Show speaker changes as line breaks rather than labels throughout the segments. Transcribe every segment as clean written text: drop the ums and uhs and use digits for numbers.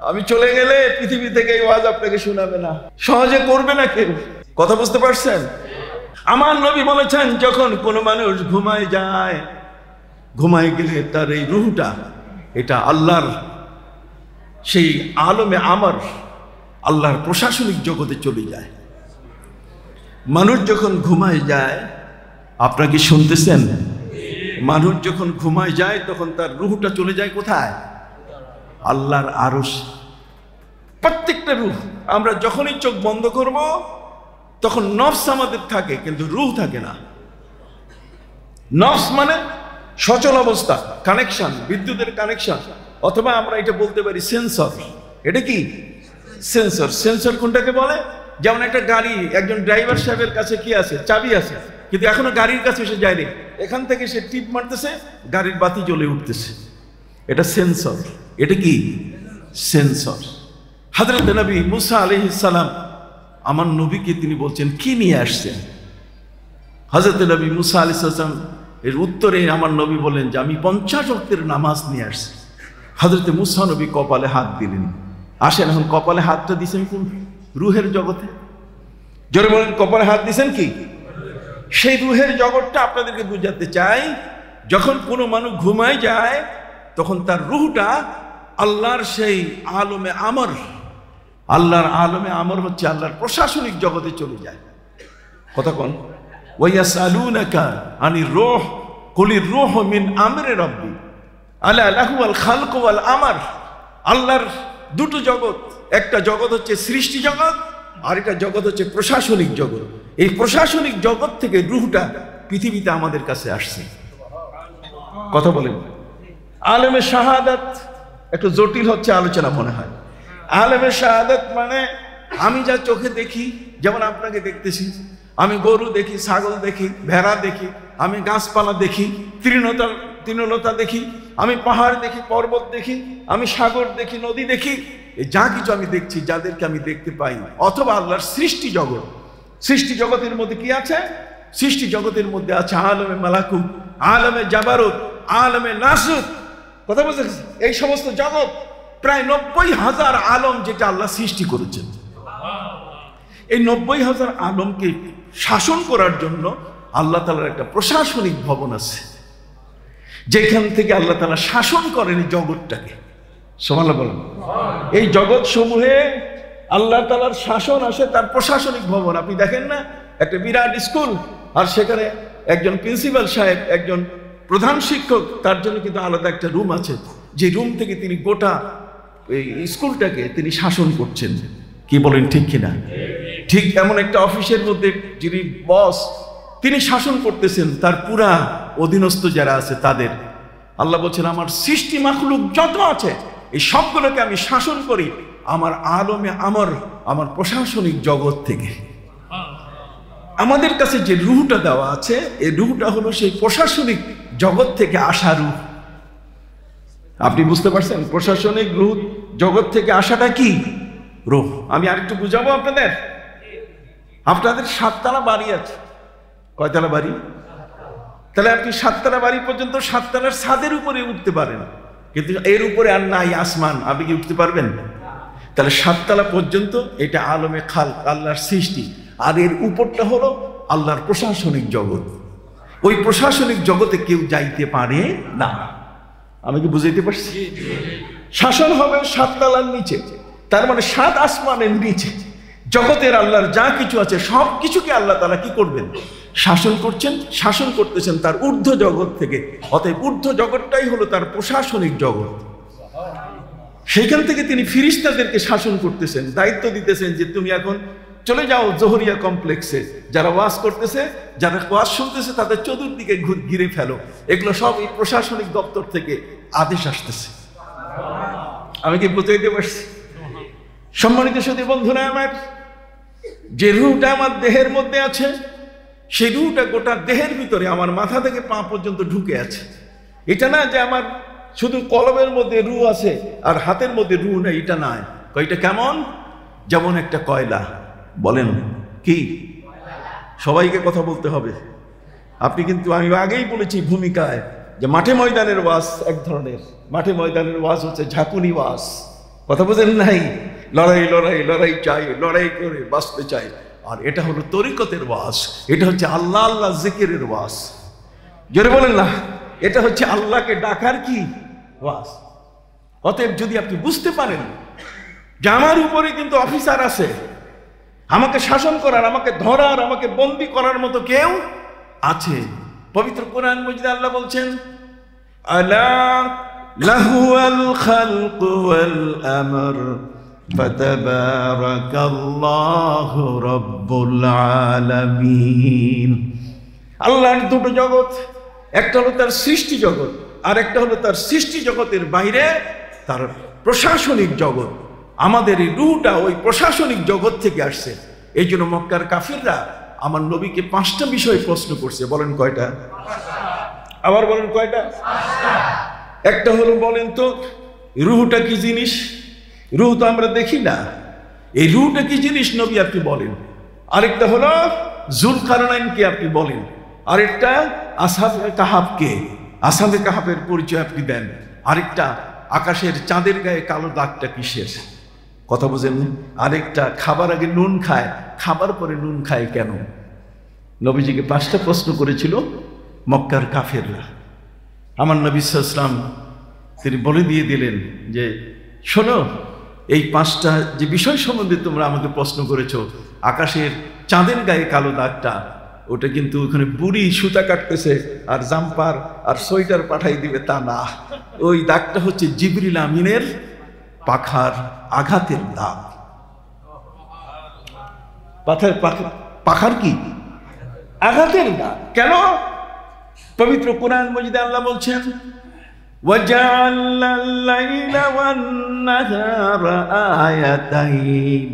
আমি চলে গেলে পৃথিবী থেকে এই ওয়াজ আপনাকে শোনাবে না, সহজে করবে না কেউ। কথা বুঝতে পারছেন? আমার নবী বলেছেন, যখন কোনো মানুষ ঘুমায় যায়, ঘুমায় গেলে তার এই রূহটা এটা আল্লাহর সেই আলমে আমার, আল্লাহর প্রশাসনিক জগতে চলে যায়। মানুষ যখন ঘুমায় যায়, আপনারা কি শুনতেছেন? মানুষ যখন ঘুমায় যায় তখন তার রূহটা চলে যায় কোথায়? আল্লাহর আরশ। প্রত্যেকটা রূহ, আমরা যখনই চোখ বন্ধ করব তখন নফস আমাদের থাকে, কিন্তু রূহ থাকে না। নফস মানে সচল অবস্থা, কানেকশন, বিদ্যুতের কানেকশন, অথবা আমরা এটা বলতে পারি সেন্সর। এটা কি সেন্সর? সেন্সর কোনটাকে বলে? যেমন একটা গাড়ি, একজন ড্রাইভার সাহেবের কাছে কি আছে? চাবি আছে, কিন্তু এখনো গাড়ির কাছে এসে যায়নি। এখান থেকে সে টিপ মারতেছে, গাড়ির বাতি জ্বলে উঠতেছে। এটা সেন্সর। এটা কি সেন্সর? হযরত নবী মুসা আলাইহিস সালাম, আমার নবীকে তিনি বলছেন কি নিয়ে আসছেন? হযরত নবী মুসা আলাইহিস সালাম এর উত্তরে আমার নবী বলেন যে আমি 50 ওয়াক্তের নামাজ নিয়ে আসছি। হযরত মুসা নবী কপালে হাত দিলেন। আসেন, এখন কপালে হাতটা দিয়েছেন কোন? রুহের জগতে। জোরে বলেন, কপালে হাত দিয়েছেন কি? সেই রুহের জগৎটা আপনাদেরকে বুঝাতে চাই। যখন কোনো মানুষ ঘুমায় যায় তখন তার রুহটা আল্লাহর সেই আলমে আমর, আল্লাহর আলমে আমর হচ্ছে আল্লাহর প্রশাসনিক জগতে চলে যায়। কথা কোন? ওয়ায়াসালুনাকা আনির রূহ কুলির রূহু মিন আমরি রাব্বি আলা লাহুল খালকু ওয়াল আমর। আল্লাহর দুটো জগৎ, একটা জগৎ হচ্ছে সৃষ্টি জগৎ, আর একটা জগৎ হচ্ছে প্রশাসনিক জগৎ। এই প্রশাসনিক জগৎ থেকে রূহটা পৃথিবীতে আমাদের কাছে আসছে। কথা বলেন। আলেমে শাহাদাত একটু জটিল হচ্ছে আলোচনা মনে হয়। আলেমে শাহাদাত মানে আমি যা চোখে দেখি, যেমন আপনাকে দেখতেছি, আমি গরু দেখি, ছাগল দেখি, ভেড়া দেখি, আমি গাছপালা দেখি, তৃণলতা দেখি, আমি পাহাড় দেখি, পর্বত দেখি, আমি সাগর দেখি, নদী দেখি, এই যা কিছু আমি দেখছি, যাদেরকে আমি দেখতে পাই, অথবা আল্লাহর সৃষ্টি জগৎ। সৃষ্টি জগতের মধ্যে কি আছে? সৃষ্টি জগতের মধ্যে আছে আলমে মালাকুত, আলমে জাবারুত, আলমে নাসুত। কথা বলতে, এই সমস্ত জগৎ প্রায় 90,000 আলম যেটা আল্লাহ সৃষ্টি করেছেন। এই 90,000 আলমকে শাসন করার জন্য আল্লাহ তাআলার একটা প্রশাসনিক ভবন আছে, যেখান থেকে আল্লাহ তাআলা শাসন করেন এই জগৎটাকে। সুবহানাল্লাহ বলেন। এই জগৎ সমূহে আল্লাহ তাআলার শাসন আসে তার প্রশাসনিক ভবন। আপনি দেখেন না, একটা বিরাট স্কুল, আর সেখানে একজন প্রিন্সিপাল সাহেব, একজন প্রধান শিক্ষক, তার জন্য কিন্তু আলাদা একটা রুম আছে, যে রুম থেকে তিনি গোটা এই স্কুলটাকে তিনি শাসন করছেন। কি বলেন, ঠিক কিনা? ঠিক এমন একটা অফিসের মধ্যে যিনি বস, তিনি শাসন করতেছেন তার পুরা অধীনস্থ যারা আছে তাদের। আল্লাহ বলছেন আমার সৃষ্টি মাখলুক যত আছে এই সবগুলোকে আমি শাসন করি আমার আলমে আমার প্রশাসনিক জগৎ থেকে। আমাদের কাছে যে রূহটা দেওয়া আছে, এই রূহটা হলো সেই প্রশাসনিক জগৎ থেকে আসা রূহ। আপনি বুঝতে পারছেন? প্রশাসনিক রূহ জগৎ থেকে আসাটা কি রূহ। আমি আরেকটু বুঝাবো আপনাদের। আপনাদের 7 তলা বাড়ি আছে। কয়তলা বাড়ি? তাহলে আপনি 7 তলা বাড়ি পর্যন্ত 7 তলার ছাদের উপরে উঠতে পারেন, কিন্তু এর উপরে আর নাই আসমান। আপনি কি উঠতে পারবেন? তাহলে 7 তলা পর্যন্ত এটা আলমে খালক, আল্লাহর সৃষ্টি, আর এর উপরটা হলো আল্লাহর প্রশাসনিক জগৎ। ওই প্রশাসনিক জগতে কেউ যাইতে পারে না। আমি কি বুঝাইতে পারছি? শাসন হবে 7 তলার নিচে, তার মানে 7 আসমানের নিচে জগতের আল্লাহর যা কিছু আছে সব কিছুকে আল্লাহ তাআলা কি করবেন? শাসন করছেন, শাসন করতেছেন তার ঊর্ধ্ব জগৎ থেকে। অতএব ঊর্ধ্ব জগৎটাই হলো তার প্রশাসনিক জগৎ। সেখান থেকে তিনি ফিরিস্তাদেরকে শাসন করতেছেন, দায়িত্ব দিতেছেন যে তুমি এখন চলে যাও জোহরিয়া কমপ্লেক্সে, যারা ওয়াজ করতেছে, যারা ওয়াজ শুনতেছে তাদের চতুর্দিকে ঘিরে ফেলো। এগুলো সব এই প্রশাসনিক দপ্তর থেকে আদেশ আসতেছে। আমি কি বুঝাইতে পারছি? সম্মানিত সাথী বন্ধুরা আমার, যে রূহটা আমার দেহের মধ্যে আছে, সেই রূহটা গোটা দেহের ভিতরে আমার মাথা থেকে পা পর্যন্ত ঢুকে আছে। এটা না যে আমার শুধু কলমের মধ্যে রূহ আছে আর হাতের মধ্যে রূহ নেই, এটা নয়। এটা কেমন? যেমন একটা কয়লা। বলেন কি? সবাইকে কথা বলতে হবে। আপনি কিন্তু, আমি আগেই বলেছি ভূমিকায়, যে মাঠে ময়দানের ওয়াজ এক ধরনের, মাঠে ময়দানের ওয়াজ হচ্ছে ঝাঁকুনি ওয়াজ। কথা বোঝেন নাই? লড়াই লড়াই লড়াই চাই, লড়াই করে বাঁচতে চাই। আর এটা হলো তরিকতের ওয়াজ, এটা হচ্ছে আল্লাহ আল্লাহ জিকিরের ওয়াজ। জোরে বলেন না, এটা হচ্ছে আল্লাহকে ডাকার কি ওয়াজ। অতএব যদি আপনি বুঝতে পারেন যে আমার উপরে কিন্তু অফিসার আছে, আমাকে শাসন করার, আমাকে ধরার, আমাকে বন্দী করার মতো কেউ আছে। পবিত্র কোরআন মজিদে আল্লাহ বলছেন, আলা লাহুল খালকু ওয়াল আমর ফাতাবারাকাল্লাহু রাব্বুল আলামিন। আল্লাহর দুটো জগৎ, একটা হলো তার সৃষ্টি জগৎ, আর একটা হলো তার সৃষ্টি জগতের বাইরে তার প্রশাসনিক জগৎ। আমাদের এই রুহটা ওই প্রশাসনিক জগৎ থেকে আসছে। এই জন্য মক্কার কাফিররা আমার নবীকে 5টা বিষয় প্রশ্ন করছে। বলেন কয়টা? আবার বলেন কয়টা? একটা হলো, বলেন তো রুহটা কি জিনিস? রুহ তো আমরা দেখি না, এই রুহটা কি জিনিস নবী আপনি বলেন। আরেকটা হলো যুলকারনাইনকে আপনি বলেন। আরেকটা আসহাবে কাহাফকে, আসহাবে কাহাফের পরিচয় আপনি দেন। আরেকটা আকাশের চাঁদের গায়ে কালো দাগটা কিসের? কথা বুঝেন? আরেকটা খাবার আগে নুন খায়, খাবার পরে নুন খায় কেন? নবীজিকে 5টা প্রশ্ন করেছিল মক্কার কাফেররা। আমার নবী সাল্লাল্লাহু আলাইহি ওয়াসাল্লাম তিনি বলে দিয়ে দিলেন যে শোনো, এই 5টা যে বিষয় সম্বন্ধে তোমরা আমাকে প্রশ্ন করেছো, আকাশের চাঁদের গায়ে কালো দাগটা, ওটা কিন্তু ওখানে বুড়ি সুতা কাটতেছে আর জাম্পার আর সোয়েটার পাঠাই দিবে তা না। ওই দাগটা হচ্ছে জিবরিল আমিনের পাখার আঘাতের দাগ। পাখার কি আঘাতের দাগ। কেন? পবিত্র কোরআন মজিদে আল্লাহ বলছেন, ওয়াজআলনাল লাইলা ওয়ান নাহারা আয়াতাইন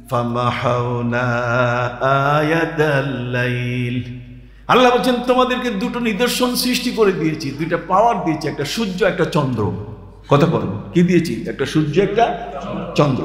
ফামাহাউনা আয়াতাল লাইল। আল্লাহ বলছেন তোমাদেরকে দুটো নিদর্শন সৃষ্টি করে দিয়েছি, দুইটা পাওয়ার দিয়েছি, একটা সূর্য একটা চন্দ্র। কথা বলেন, কি দিয়েছি? একটা সূর্য একটা চন্দ্র।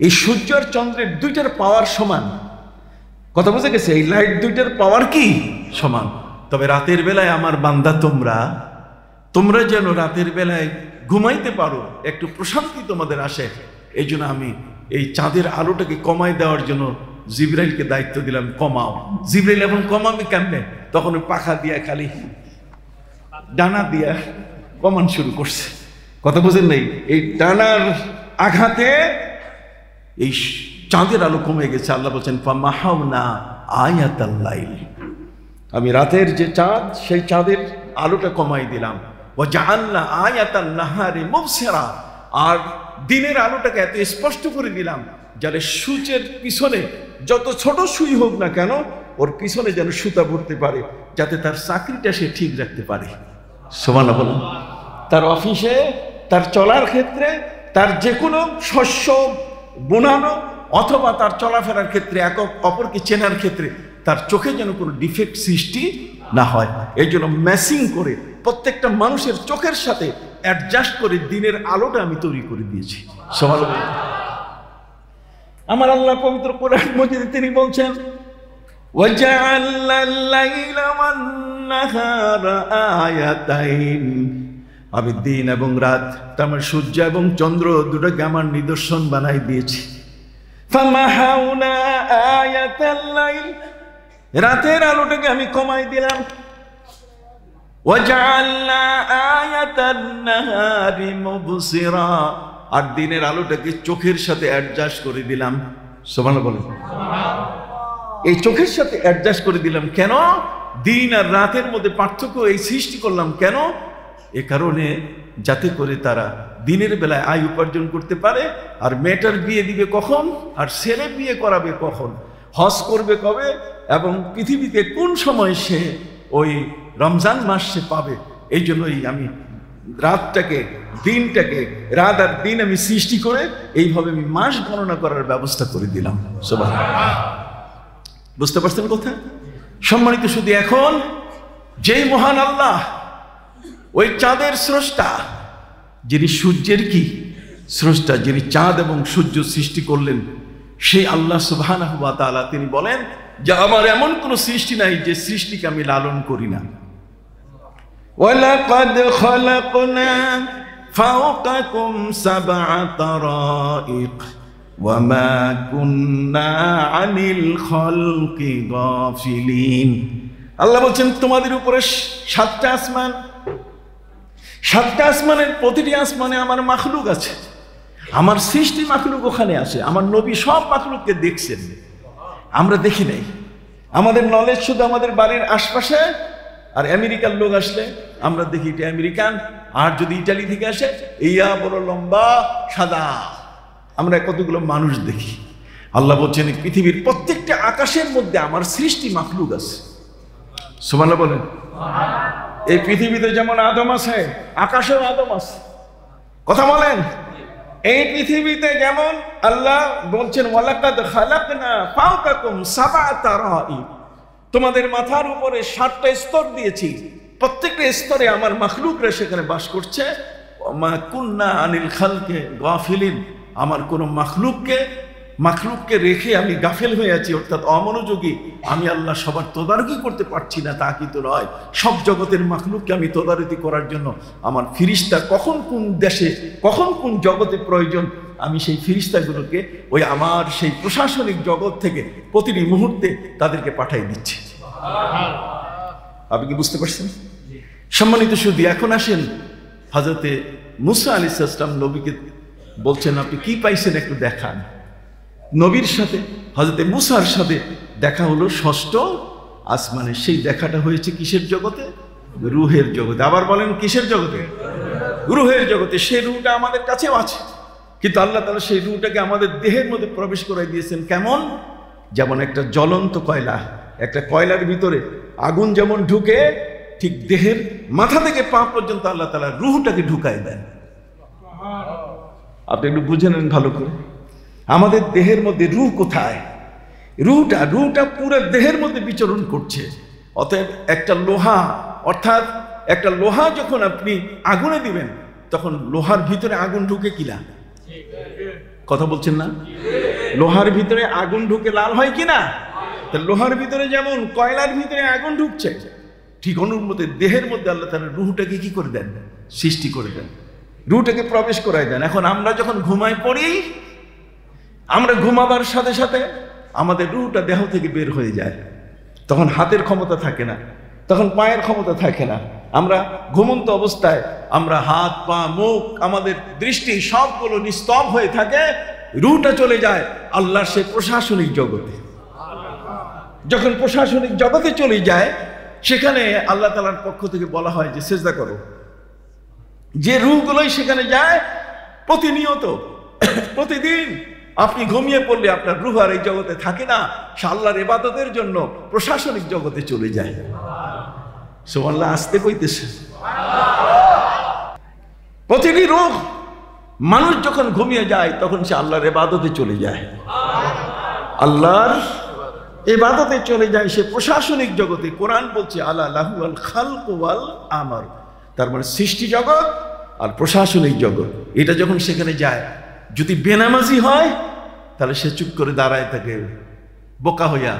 এই সূর্য আর চন্দ্রের দুইটার পাওয়ার সমান। কথা বুঝে গেছে? এই লাইট দুইটার পাওয়ার কি সমান। তবে রাতের বেলায় আমার বান্দা তোমরা যেন রাতের বেলায় ঘুমাইতে পারো, একটু প্রশান্তি তোমাদের আসে, এই জন্য আমি এই চাঁদের আলোটাকে কমাই দেওয়ার জন্য জিবরাইলকে দায়িত্ব দিলাম, কমাও। জিবরাইল এখন কমাবে কেমনে? তখন ওই পাখা দিয়া, খালি ডানা দিয়া কমান শুরু করছে। কথা বুঝেন নাই? এই ডানার আঘাতে এই চাঁদের আলো কমে গেছে। আল্লাহ বলছেন ফামাহাউনা আয়াতাল লাইল, আমি রাতের যে চাঁদ সেই চাঁদের আলোটা কমাই দিলাম। ওয়াজআলনা আয়াতান নাহারি মুবসিরা, আর দিনের আলোটাকে এত স্পষ্ট করে দিলাম যাতে সূচের পিছনে যত ছোট সুই হোক না কেন, ওর পিছনে যেন সুতা ভরতে পারে, যাতে তার চাকরিটা সে ঠিক রাখতে পারে। সুবহানাল্লাহ বলুন। তার অফিসে, তার চলার ক্ষেত্রে, তার যে কোনো শস্য বোনানো অথবা তার চলাফেরার ক্ষেত্রে, এক অপরকে চেনার ক্ষেত্রে তার চোখে যেন কোনো ডিফেক্ট সৃষ্টি না হয়। এই জন্য ম্যাচিং করে প্রত্যেকটা মানুষের চোখের সাথে অ্যাডজাস্ট করে দিনের আলোটা আমি তৈরি করে দিয়েছি। সুবহানাল্লাহ। আমার আল্লাহ পবিত্র কোরআন মজিদে তিনি বলছেন, ওয়াজআলনাল লাইলা ওয়ান নাহারা আয়াতাইন, আমি দিন এবং রাত, আমার সূর্য এবং চন্দ্র দুটোকে আমার নিদর্শন বানাই দিয়েছি। ফামাহাউনা আয়াতাল লাইল, রাতের আলোটাকে আমি কমাই দিলাম। ওয়াজআলনা আয়াতান নাহারি মুবসিরা, আর দিনের আলোটাকে চোখের সাথে অ্যাডজাস্ট করে দিলাম। সুবহানাল্লাহ বলেন। এই চোখের সাথে অ্যাডজাস্ট করে দিলাম কেন? দিন আর রাতের মধ্যে পার্থক্য এই সৃষ্টি করলাম কেন? এ কারণে যাতে করে তারা দিনের বেলায় আয় উপার্জন করতে পারে, আর মেয়েটার বিয়ে দিবে কখন, আর ছেলে বিয়ে করাবে কখন, হজ করবে কবে, এবং পৃথিবীতে কোন সময় সে ওই রমজান মাস সে পাবে। এই জন্যই আমি রাতটাকে, দিনটাকে, রাত আর দিন আমি সৃষ্টি করে এইভাবে আমি মাস গণনা করার ব্যবস্থা করে দিলাম। সুবহানাল্লাহ। বুঝতে পারছেন কথা? সম্মানিত শুধু এখন যেই মহান আল্লাহ, ওই চাঁদের স্রষ্টা, যিনি সূর্যের কি স্রষ্টা, যিনি চাঁদ এবং সূর্য সৃষ্টি করলেন, সেই আল্লাহ সুবহানাহু ওয়া তাআলা তিনি বলেন যে আমার এমন কোনো সৃষ্টি নাই যে সৃষ্টিকে আমি লালন করি না। ওয়ালাকাদ খালাকনা ফাওকাকুম সাবআ তারাইক ওয়া মা কুন্না আনিল খালকি গাফিলিন। আল্লাহ বলছেন তোমাদের উপরে 7টা আসমান, 7টা আসমানের প্রতিটি আসমানে আমার মাখলুক আছে, আমার সৃষ্টি মাখলুক ওখানে আছে। আমার নবী সব মাখলুককে দেখছেন, আমরা দেখি নাই। আমাদের নলেজ শুধু আমাদের বাড়ির আশপাশে, আর আমেরিকার লোক আসলে আমরা দেখি এটা আমেরিকান, আর যদি ইটালি থেকে আসে ইয়া বড় লম্বা সাদা, আমরা কতগুলো মানুষ দেখি। আল্লাহ বলছেন পৃথিবীর প্রত্যেকটা আকাশের মধ্যে আমার সৃষ্টি মাখলুক আছে। সুবহানাল্লাহ বলেন। এই পৃথিবীতে যেমন আদম আছে, আকাশেও আদম আছে। কথা বলেন। এই পৃথিবীতে যেমন আল্লাহ বলছেন ওয়ালাকাদ খালাকনা ফাওকাকুম সাবআ তারাইক, তোমাদের মাথার উপরে 7টা স্তর দিয়েছি, প্রত্যেকটা স্তরে আমার মাখলুকরা সেখানে বাস করছে। মা কুন্না আনিল খালকি গাফিলিন, আমার কোনো মাখলুককে রেখে আমি গাফেল হয়ে আছি, অর্থাৎ অমনোযোগী। আমি আল্লাহ সবার তদারকি করতে পারছি না তা কিন্তু নয়, সব জগতের মাখলুককে আমি তদারকি করার জন্য আমার ফিরিস্তা কখন কোন দেশে কখন কোন জগতে প্রয়োজন, আমি সেই ফিরিস্তাগুলোকে ওই আমার সেই প্রশাসনিক জগৎ থেকে প্রতিটি মুহূর্তে তাদেরকে পাঠিয়ে দিচ্ছি। আপনি কি বুঝতে পারছেন? সম্মানিত সুধী, এখন আসেন হযরতে মুসা আলাইহিস সালাম নবীকে বলছেন আপনি কি পাইছেন একটু দেখান। নবীর সাথে হযরতে মুসার সাথে দেখা হলো 6ষ্ঠ আসমানে। সেই দেখাটা হয়েছে কিসের জগতে? রূহের জগতে। আবার বলেন কিসের জগতে? রূহের জগতে। সেই রূহটা আমাদের কাছেও আছে, কিন্তু আল্লাহ তাআলা সেই রূহটাকে আমাদের দেহের মধ্যে প্রবেশ করাই দিয়েছেন। কেমন? যেমন একটা জ্বলন্ত কয়লা, একটা কয়লার ভিতরে আগুন যেমন ঢুকে, ঠিক দেহের মাথা থেকে পা পর্যন্ত আল্লাহ তাআলা রূহটাকে ঢুকাই দেন। আপনি একটু বুঝে নেন ভালো করে, আমাদের দেহের মধ্যে রূহ কোথায়? রূহটা পুরো দেহের মধ্যে বিচরণ করছে। অতএব একটা লোহা, অর্থাৎ একটা লোহা যখন আপনি আগুনে দিবেন তখন লোহার ভিতরে আগুন ঢুকে কিনা? কথা বলছেন না? লোহার ভিতরে আগুন ঢুকে লাল হয় কিনা? লোহার ভিতরে যেমন কয়লার ভিতরে আগুন ঢুকছে, ঠিক অনুমতে দেহের মধ্যে আল্লাহ তাআলা রূহটাকে কি করে দেন? সৃষ্টি করে দেন, রূহটাকে প্রবেশ করাই দেন। এখন আমরা যখন ঘুমাই পড়ি, আমরা ঘুমাবার সাথে সাথে আমাদের রূহটা দেহ থেকে বের হয়ে যায়। তখন হাতের ক্ষমতা থাকে না, তখন পায়ের ক্ষমতা থাকে না। আমরা ঘুমন্ত অবস্থায় আমরা হাত পা মুখ আমাদের দৃষ্টি সবগুলো নিস্তব্ধ হয়ে থাকে, রূহটা চলে যায় আল্লাহর সেই প্রশাসনিক জগতে। যখন প্রশাসনিক জগতে চলে যায়, সেখানে আল্লাহ তাআলার পক্ষ থেকে বলা হয় যে সিজদা করো। যে রূহগুলোই সেখানে যায় প্রতিনিয়ত, প্রতিদিন আপনি ঘুমিয়ে পড়লে আপনার রূহ আর এই জগতে থাকে না, সে আল্লাহর ইবাদতের জন্য প্রশাসনিক জগতে চলে যায়। সুবহানাল্লাহ, আসতে কইতেছে। প্রতিটি রূহ মানুষ যখন ঘুমিয়ে যায় তখন সে আল্লাহর ইবাদতে চলে যায়, আল্লাহর ইবাদতে চলে যায়, সে প্রশাসনিক জগতে। কোরআন বলছে আলা লাহুল খালকু ওয়াল আমর, তার মানে সৃষ্টি জগৎ আর প্রশাসনিক জগৎ। এটা যখন সেখানে যায়, যদি বেনামাজি হয় তাহলে সে চুপ করে দাঁড়ায় থাকে বোকা হইয়া,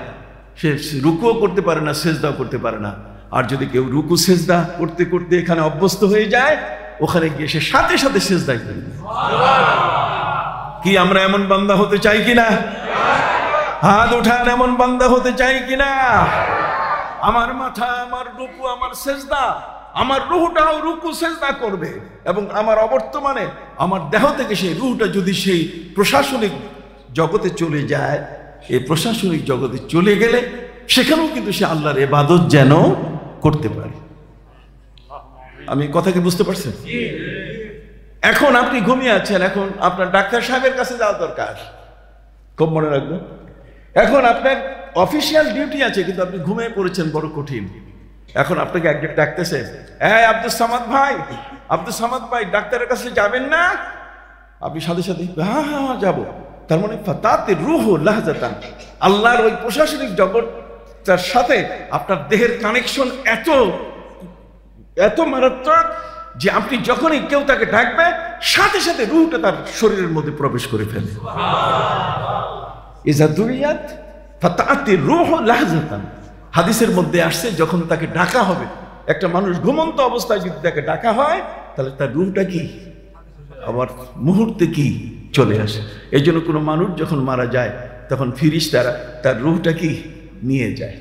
সে রুকুও করতে পারে না, সেজদাও করতে পারে না। আর যদি কেউ রুকু সেজদা করতে করতে এখানে অভ্যস্ত হয়ে যায়, ওখানে গিয়ে সে সাথে সাথে সেজদায় করে। কি আমরা এমন বান্দা হতে চাই কিনা? হাত উঠান, এমন বান্দা হতে চাই কিনা? আমার মাথা, আমার রুকু, আমার সেজদা, আমার রূহটাও রুকু সেজদা করবে, এবং আমার অবর্তমানে আমার দেহ থেকে সেই রূহটা যদি সেই প্রশাসনিক জগতে চলে যায়, এই প্রশাসনিক জগতে চলে গেলে সেখানেও কিন্তু সে আল্লাহর ইবাদত যেন করতে পারে। আমি কথা কি বুঝতে পারছেন? এখন আপনি ঘুমিয়ে আছেন, এখন আপনার ডাক্তার সাহেবের কাছে যাওয়া দরকার, খুব মনে রাখবেন। এখন আপনার অফিসিয়াল ডিউটি আছে, কিন্তু আপনি ঘুমিয়ে পড়েছেন, বড় কঠিন। এখন আপনাকে একজন ডাকতেছে, এই আব্দুল সামাদ ভাই, আব্দুল সামাদ ভাই, ডাক্তারের কাছে যাবেন না? আপনি সাথে সাথে হ্যাঁ হ্যাঁ হ্যাঁ যাবো। তার মানে ফাতাতে রূহ লাহজাতান, আল্লাহর ওই প্রশাসনিক জগৎটার সাথে আপনার দেহের কানেকশন এত এত মারাত্মক যে আপনি যখনই কেউ তাকে ডাকবে, সাথে সাথে রূহটা তার শরীরের মধ্যে প্রবেশ করে ফেলে। ইজা দুইয়াত ফাতাতে রূহ লাহজাতান, হাদিসের মধ্যে আসছে যখন তাকে ডাকা হবে, একটা মানুষ ঘুমন্ত অবস্থায় যদি তাকে ডাকা হয়, তাহলে তার রূহটা কি আবার মুহূর্তে কি চলে আসে। এই জন্য কোনো মানুষ যখন মারা যায় তখন ফিরিস্তারা তার রূহটা কি নিয়ে যায়।